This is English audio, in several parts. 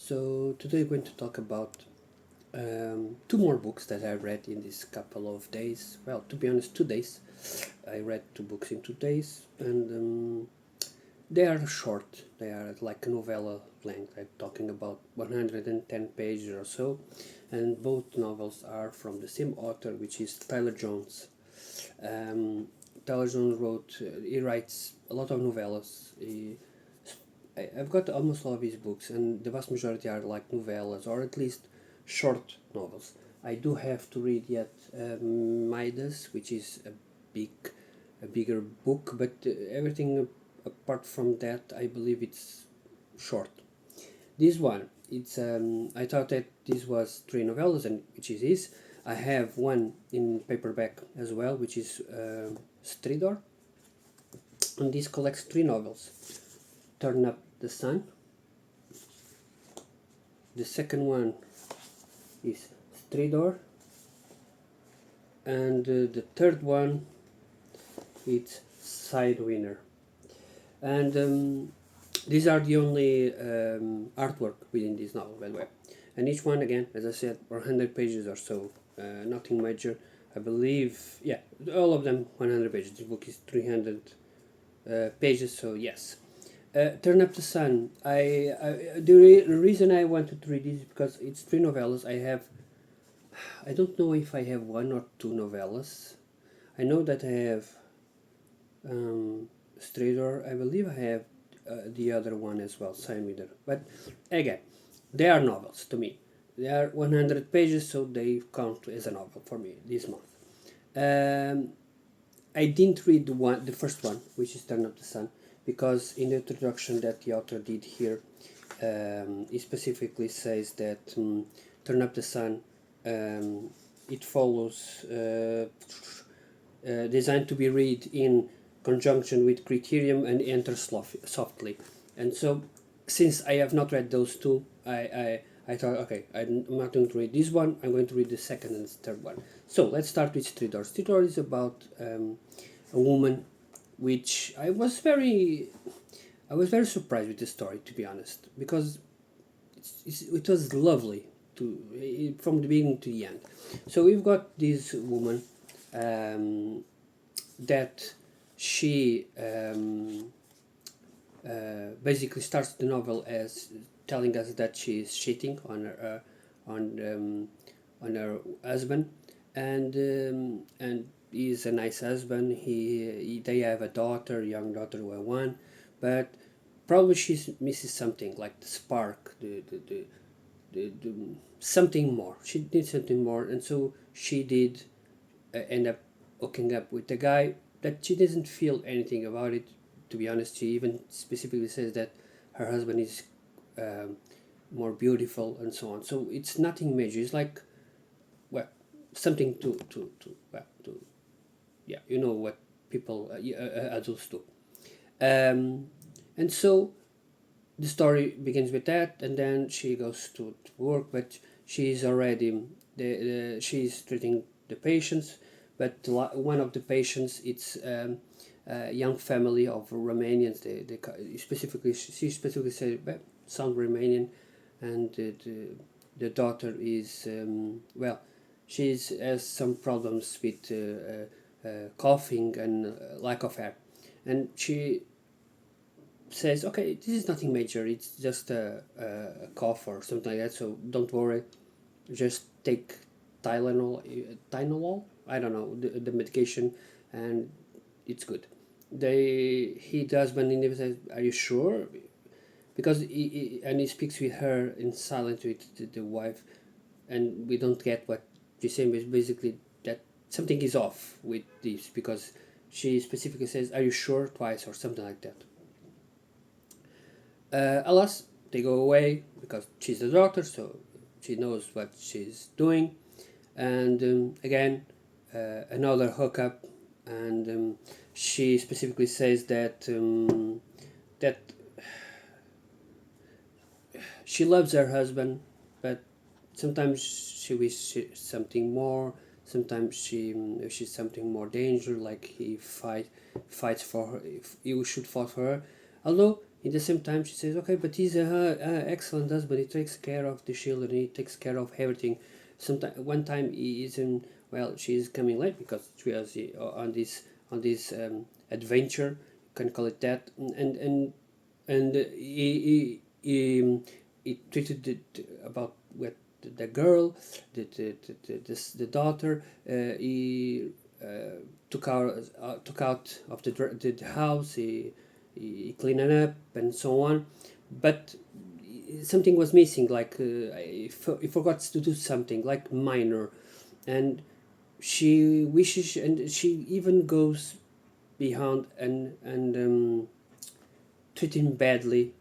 So today we're going to talk about two more books that I read in this couple of days. Well, to be honest, 2 days. I read two books in 2 days, and they are short. They are like a novella length. I'm talking about 110 pages or so, and both novels are from the same author, which is Tylor Jones. Um, Tylor Jones he writes a lot of novellas. I've got almost all of his books, and the vast majority are like novellas, or at least short novels. I do have to read yet Midas, which is big, a bigger book, but everything apart from that, I believe it's short. This one, I thought that this was three novellas, and which it is. I have one in paperback as well, which is Stridor, and this collects three novels. Turn Up the Sun. The second one is Stridor, and the third one is Sidewinder. And these are the only artwork within this novel, by the way. And each one, again, as I said, 100 pages or so. Nothing major. I believe, yeah, all of them 100 pages. The book is 300 pages, so yes. Turn Up the Sun. The reason I wanted to read this is because it's three novellas. I don't know if I have one or two novellas. I know that I have Stridor. I believe I have the other one as well, Sidewinder. But again, they are novels to me. They are 100 pages, so they count as a novel for me this month. I didn't read the first one, which is Turn Up the Sun, because in the introduction that the author did here, he specifically says that Turn Up the Sun, it follows designed to be read in conjunction with Criterium and Enter Softly. And so, since I have not read those two, I thought, okay, I'm not going to read this one, I'm going to read the second and third one. So, let's start with Stridor. Stridor is about a woman, which I was very surprised with the story, to be honest, because it was lovely from the beginning to the end. So we've got this woman that she basically starts the novel as telling us that she is cheating on her husband, and he's a nice husband. They have a young daughter, one, but probably she misses something like the spark, the something more. She did something more, and so she did end up hooking up with a guy that she doesn't feel anything about it. To be honest, she even specifically says that her husband is more beautiful and so on. So it's nothing major. It's like, well, something to yeah, you know what people adults do. And so the story begins with that, and then she goes to work, but she's already she's treating the patients, but one of the patients, it's a young family of Romanians. They specifically, she specifically said, sound Romanian, and the daughter is well, she has some problems with coughing and lack of air, and she says, okay, this is nothing major, it's just a cough or something like that, so don't worry, just take Tylenol, I don't know, the medication, and it's good. He does, but he never says, are you sure? Because he speaks with her in silence with the wife, and we don't get what she's saying, but basically that something is off with this, because she specifically says, are you sure, twice or something like that. Alas, they go away because she's the doctor, so she knows what she's doing. And again, another hookup, and she specifically says that that she loves her husband, but sometimes she wishes something more. Sometimes she wishes something more danger, like he fights for her. If he should fight for her, although In the same time, she says, okay, but he's a excellent husband. He takes care of the children. He takes care of everything. Sometimes one time he isn't. Well, she is coming late because she was on this adventure. You can call it that. And he treated it about with the girl, the daughter. He took out of the house. He cleaned it up and so on, but something was missing. Like he forgot to do something like minor, and she wishes, and she even goes behind and treat him badly,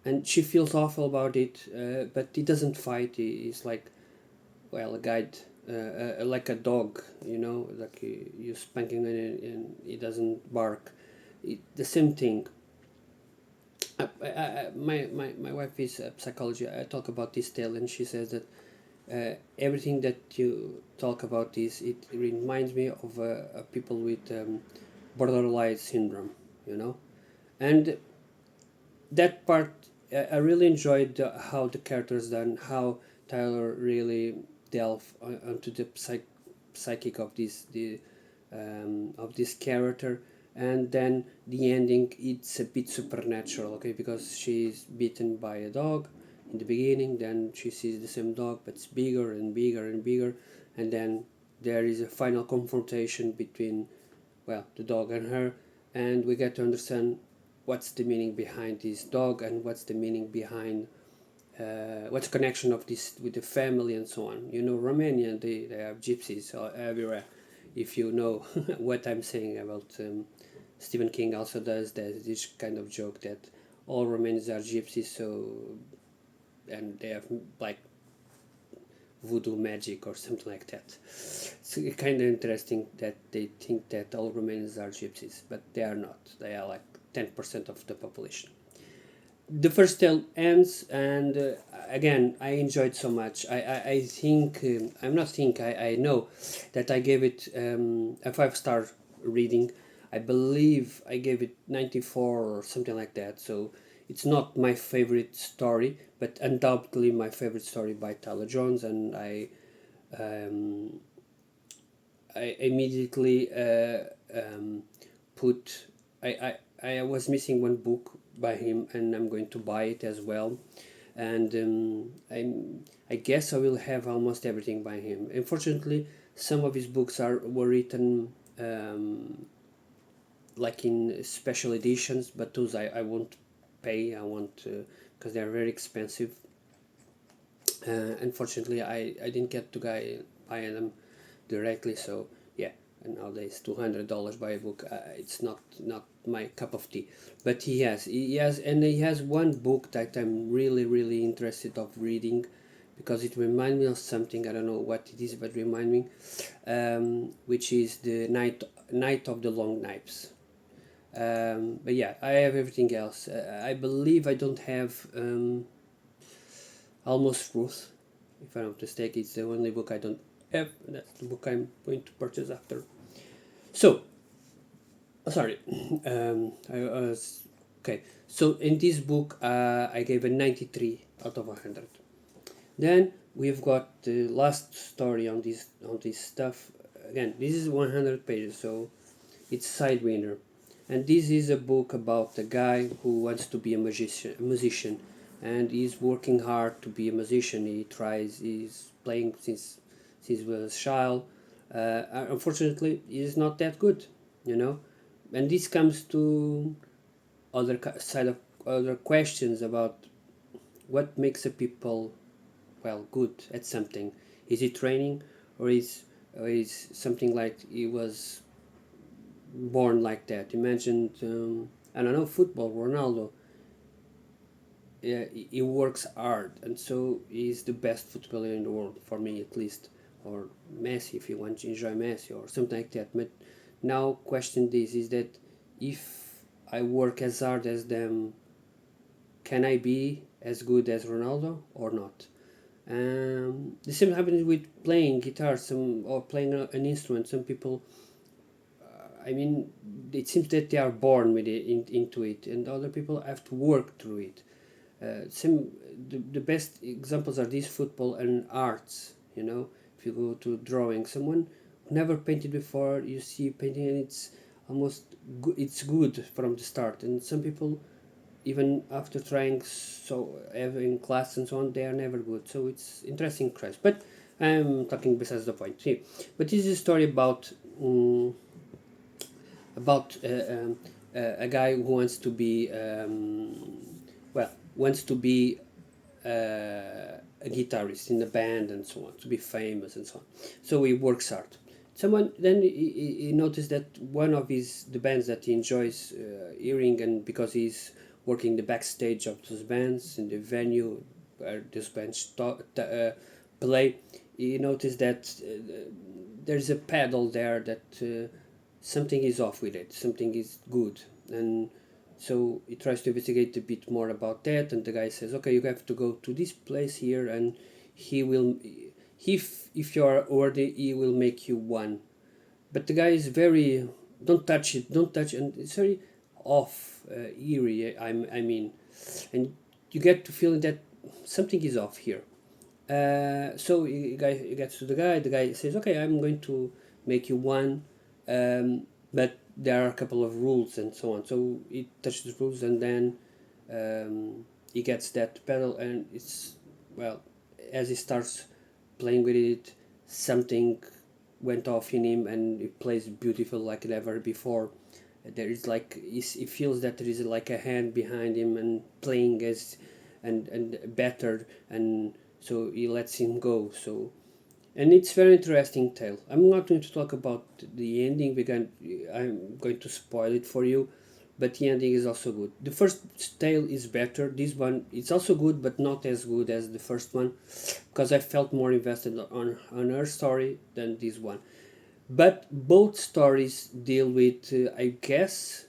and she feels awful about it. But he doesn't fight. He's like, well, a guide, like a dog, like you spanking it and he doesn't bark. The same thing. My wife is a psychology. I talk about this tale, and she says that everything that you talk about it reminds me of people with borderline syndrome, and that part I really enjoyed how the characters done, how Tylor really delve onto the psychic of this character, and then the ending it's a bit supernatural, okay, because she's bitten by a dog in the beginning, then she sees the same dog but it's bigger and bigger and bigger, and then there is a final confrontation between, well, the dog and her, and we get to understand what's the meaning behind this dog and what's the meaning behind what's the connection of this with the family and so on. Romania, they have gypsies everywhere. If you know what I'm saying about Stephen King also does this kind of joke that all Romanians are gypsies, so, and they have like voodoo magic or something like that. It's kind of interesting that they think that all Romanians are gypsies, but they are not. They are like 10% of the population. The first tale ends, and again, I enjoyed so much. I think, I know that I gave it a 5-star reading. I believe I gave it 94 or something like that. So it's not my favorite story, but undoubtedly my favorite story by Tyler Jones, and um, I immediately put. I was missing one book by him, and I'm going to buy it as well. And I guess I will have almost everything by him. Unfortunately, some of his books were written like in special editions, but those I won't pay. I won't because they're very expensive. Unfortunately, I didn't get to buy them directly, so yeah. And nowadays $200 by a book, it's not my cup of tea. But he has one book that I'm really interested of reading, because it reminds me of something. I don't know what it is, but remind me, which is the Night of the Long Knives. But yeah, I have everything else. I believe I don't have Almost Truth. If I'm not mistaken, it's the only book I don't have. That's the book I'm going to purchase after. So, sorry, I was okay. So in this book, I gave a 93 out of 100. Then we've got the last story on this stuff. Again, this is 100 pages, so it's Sidewinder, and this is a book about a guy who wants to be a musician, and he's working hard to be a musician. He's playing since he was a child. Unfortunately, he's not that good, and this comes to side of other questions about what makes a people, well, good at something. Is it training, or is something like he was born like that? Imagine, I don't know, football, Ronaldo. Yeah, he works hard, and so he's the best footballer in the world, for me at least. Or Messi, if you want to enjoy Messi, or something like that. But now, question this is that if I work as hard as them, can I be as good as Ronaldo or not? The same happens with playing guitar, or playing an instrument. Some people I mean, it seems that they are born with it into it, and other people have to work through it. The best examples are these football and arts. You know, if you go to drawing, someone who never painted before, you see painting, and it's almost it's good from the start. And some people, even after trying so having class and so on, they are never good. So it's interesting crash. But I'm talking besides the point here. But this is a story about a guy who wants to be wants to be a guitarist in a band and so on, to be famous and so on. So he works hard. Someone then he noticed that one of the bands that he enjoys hearing, and because he's working the backstage of those bands in the venue where those bands play, he noticed that there's a pedal there that something is off with it, something is good, and so he tries to investigate a bit more about that, and the guy says, okay, you have to go to this place here, and he will, if you are worthy, he will make you one. But the guy is very, don't touch it, don't touch it, and it's very off, eerie, I mean, and you get to feeling that something is off here. So he gets to the guy says, okay, I'm going to make you one, but there are a couple of rules and so on. So he touches the rules, and then he gets that pedal, and it's, well, as he starts playing with it, something went off in him, and it plays beautiful like never before. There is like, he feels that there is like a hand behind him and playing as and better, and so he lets him go. So, and it's very interesting tale. I'm not going to talk about the ending because I'm going to spoil it for you, but the ending is also good. The first tale is better. This one, it's also good, but not as good as the first one, because I felt more invested on her story than this one. But both stories deal with, I guess,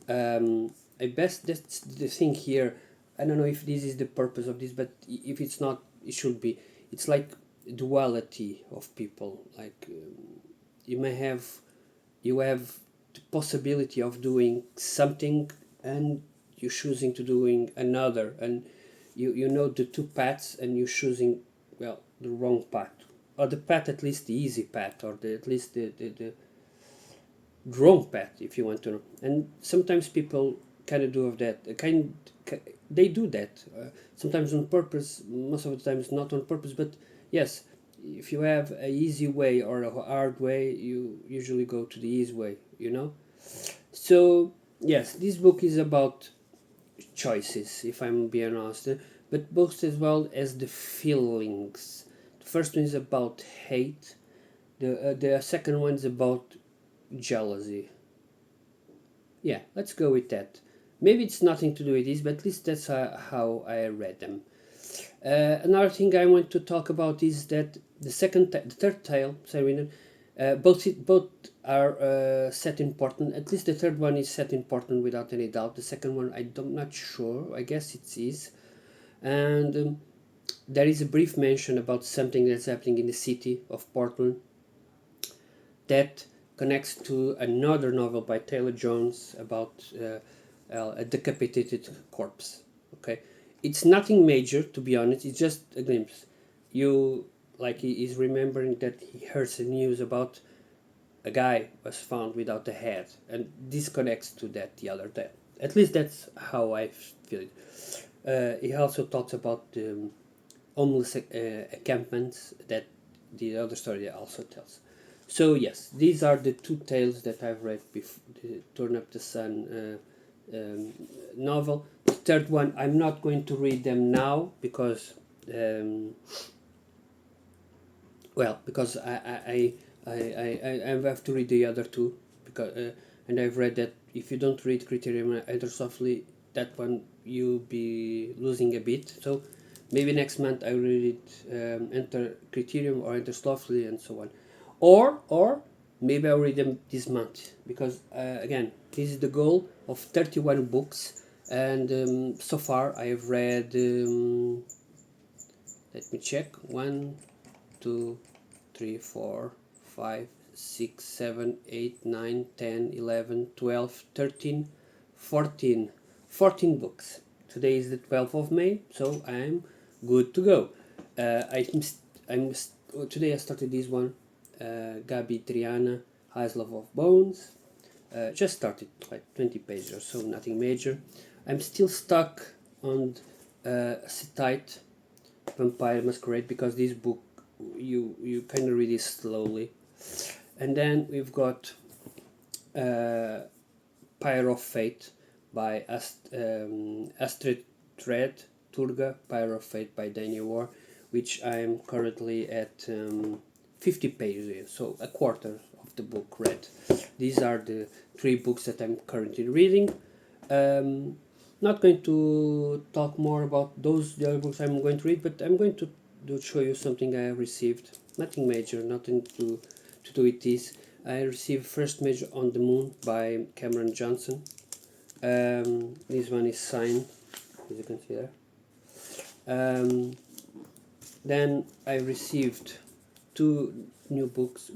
I best that's the thing here. I don't know if this is the purpose of this, but if it's not, it should be. It's like duality of people. Like you may have, you have the possibility of doing something, and you're choosing to doing another, and you know the two paths, and you're choosing, well, the wrong path, or the path, at least the easy path, or at least the wrong path, if you want to know. And sometimes people kind of do of that, they do that, sometimes on purpose, most of the times not on purpose, but yes, if you have a easy way or a hard way, you usually go to the easy way, you know. So yes, this book is about choices, if I'm being honest, but both as well as the feelings. The first one is about hate, the second one is about jealousy. Yeah, let's go with that. Maybe it's nothing to do with this, but at least that's how I read them. Another thing I want to talk about is that the third tale, Sidewinder, both are set in Portland. At least the third one is set in Portland without any doubt. The second one, I'm not sure. I guess it is. And there is a brief mention about something that's happening in the city of Portland that connects to another novel by Taylor Jones about a decapitated corpse. Okay, it's nothing major, to be honest. It's just a glimpse. You, like, he is remembering that he heard some news about a guy was found without a head, and this connects to that the other day. At least that's how I feel it. He also talks about the homeless encampments that the other story also tells. So yes, these are the two tales that I've read before the Turn Up the Sun novel. The third one, I'm not going to read them now because, because I have to read the other two, because and I've read that if you don't read Criterion Enter Softly, that one you'll be losing a bit. So maybe next month I will read Enter Criterion or Enter Softly and so on, or maybe I'll read them this month, because again, this is the goal of 31 books, and so far I have read, let me check, 1, 2, 3, 4, 5, 6, 7, 8, 9, 10, 11, 12, 13, 14. 14 books. Today is the 12th of May, so I'm good to go. Today I started this one, Gabi Triana, Highest Love of Bones. Just started, like 20 pages or so, nothing major. I'm still stuck on Cetite, Vampire Masquerade, because this book you kind of read it slowly. And then we've got Pyre of Fate by Astrid Thread Turga, Pyre of Fate by Daniel War, which I'm currently at 50 pages in, so a quarter of the book read. These are the 3 books that I'm currently reading. Not going to talk more about the other books I'm going to read, but I'm going to show you something I received. Nothing major, nothing to do with this. I received First Major on the Moon by Cameron Johnson. This one is signed, as you can see there. Then I received 2 new books.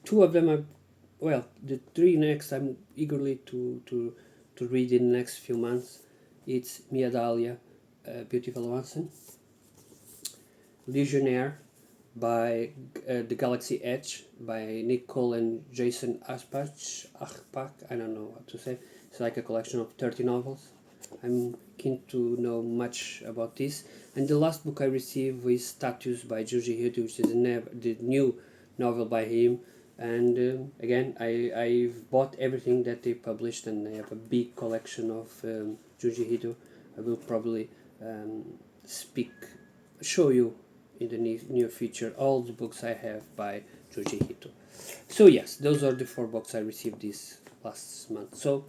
Two of them are, well, the 3 next I'm eagerly to read in the next few months. It's Mia Dahlia, Beautiful Watson, Legionnaire by The Galaxy Edge by Nick Cole and Jason Achbach. I don't know what to say. It's like a collection of 30 novels. I'm keen to know much about this. And the last book I received is Status by Junji Ito, which is the new novel by him. And again, I've bought everything that they published, and I have a big collection of Junji Ito. I will probably show you in the near future all the books I have by Junji Ito. So yes, those are the 4 books I received this last month. So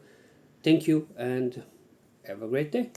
thank you and have a great day.